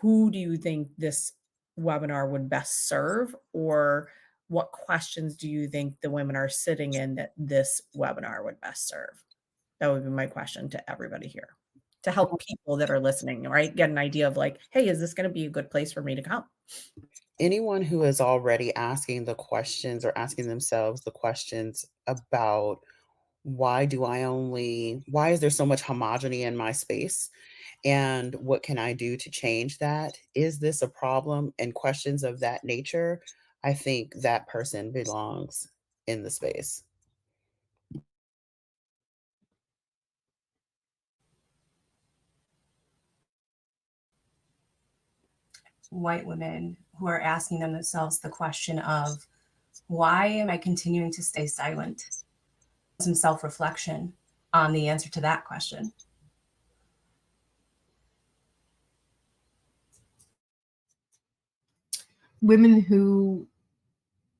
who do you think this webinar would best serve, or what questions do you think the women are sitting in that this webinar would best serve? That would be my question to everybody here, to help people that are listening, right, get an idea of like, hey, is this going to be a good place for me to come? Anyone who is already asking the questions or asking themselves the questions about why is there so much homogeny in my space? And what can I do to change that? Is this a problem? And questions of that nature, I think that person belongs in the space. White women who are asking themselves the question of, why am I continuing to stay silent? Some self-reflection on the answer to that question. Women who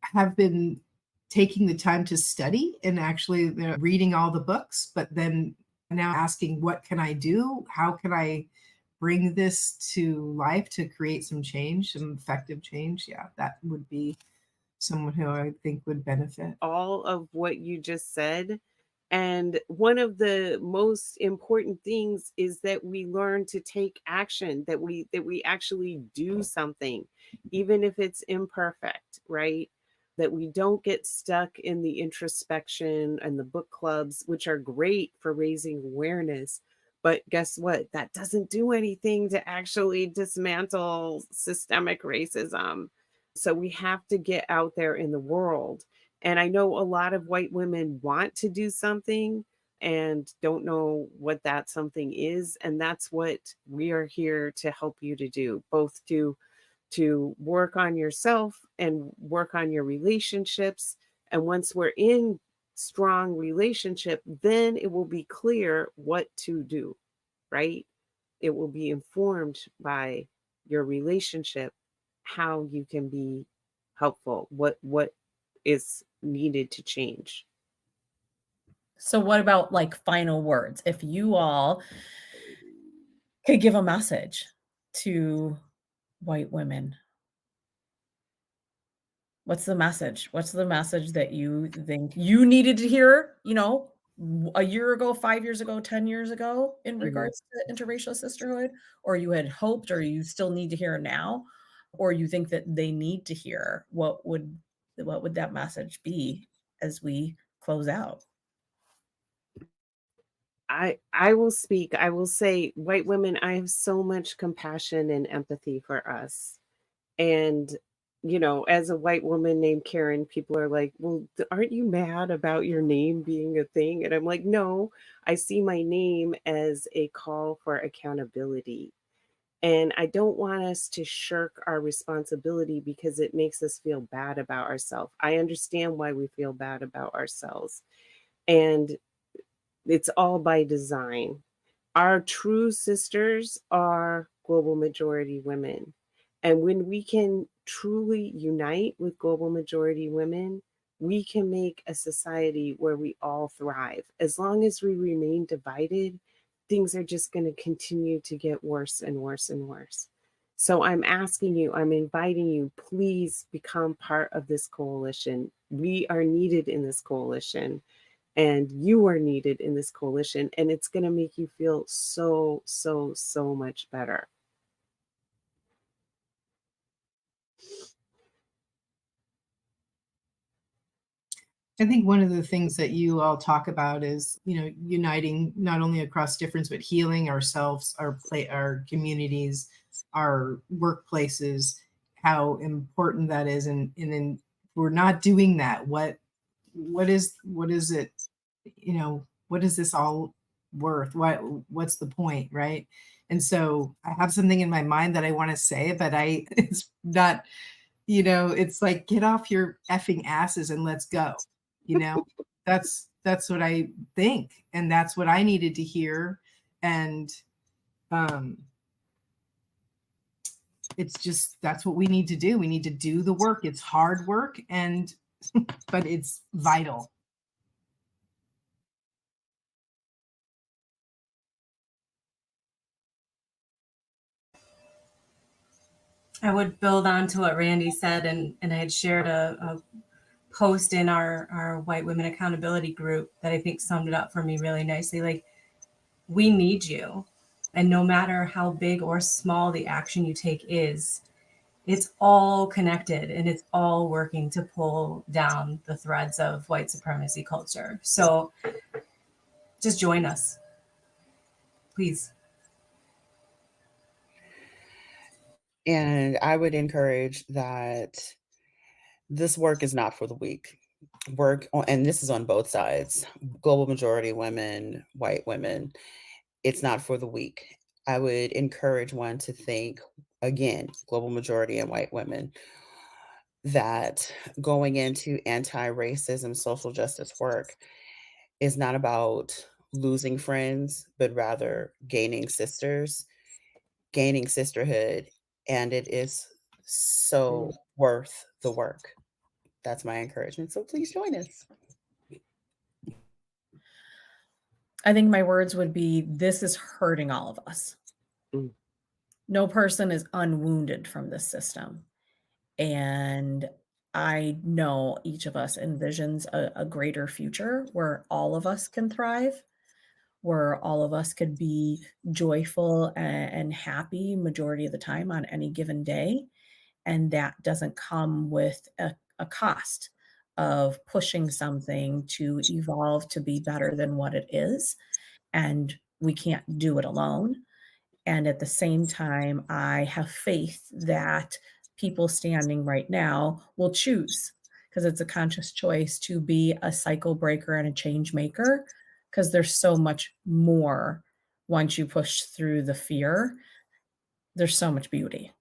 have been taking the time to study and actually they're reading all the books, but then now asking, what can I do? How can I bring this to life to create some change, some effective change? Yeah, that would be someone who I think would benefit. All of what you just said. And one of the most important things is that we learn to take action, that we actually do something, even if it's imperfect, right? That we don't get stuck in the introspection and the book clubs, which are great for raising awareness. But guess what? That doesn't do anything to actually dismantle systemic racism. So we have to get out there in the world. And I know a lot of white women want to do something and don't know what that something is. And that's what we are here to help you to do, both to work on yourself and work on your relationships. And once we're in strong relationship, then it will be clear what to do, right? It will be informed by your relationship, how you can be helpful, what is needed to change. So what about like final words? If you all could give a message to white women, what's the message? What's the message that you think you needed to hear, a year ago, 5 years ago, 10 years ago in Mhm. regards to interracial sisterhood, or you had hoped or you still need to hear now, or you think that they need to hear? What would that message be as we close out? I will speak. I will say, white women, I have so much compassion and empathy for us. And, as a white woman named Karen, people are like, well, aren't you mad about your name being a thing? And I'm like, no, I see my name as a call for accountability. And I don't want us to shirk our responsibility because it makes us feel bad about ourselves. I understand why we feel bad about ourselves. And it's all by design. Our true sisters are global majority women. And when we can truly unite with global majority women, we can make a society where we all thrive. As long as we remain divided, things are just going to continue to get worse and worse and worse. So I'm asking you, I'm inviting you, please become part of this coalition. We are needed in this coalition and you are needed in this coalition, and it's going to make you feel so, so, so much better. I think one of the things that you all talk about is, uniting not only across difference, but healing ourselves, our communities, our workplaces, how important that is. And then if we're not doing that, what is it, what is this all worth? What's the point, right? And so I have something in my mind that I want to say, but it's not, it's like, get off your effing asses and let's go. You know, that's what I think. And that's what I needed to hear. And it's just, that's what we need to do. We need to do the work. It's hard work and but it's vital. I would build on to what Randy said, and I had shared a post in our white women accountability group that I think summed it up for me really nicely. Like, we need you. And no matter how big or small the action you take is, it's all connected and it's all working to pull down the threads of white supremacy culture. So just join us, please. And I would encourage that this work is not for the weak. And this is on both sides, global majority women, white women. It's not for the weak. I would encourage one to think, again, global majority and white women, that going into anti-racism, social justice work is not about losing friends, but rather gaining sisters, gaining sisterhood, and it is so worth the work. That's my encouragement. So please join us. I think my words would be, this is hurting all of us. Mm. No person is unwounded from this system. And I know each of us envisions a greater future where all of us can thrive, where all of us could be joyful and happy majority of the time on any given day. And that doesn't come with a cost of pushing something to evolve to be better than what it is. And we can't do it alone. And at the same time, I have faith that people standing right now will choose, because it's a conscious choice to be a cycle breaker and a change maker, because there's so much more once you push through the fear. There's so much beauty.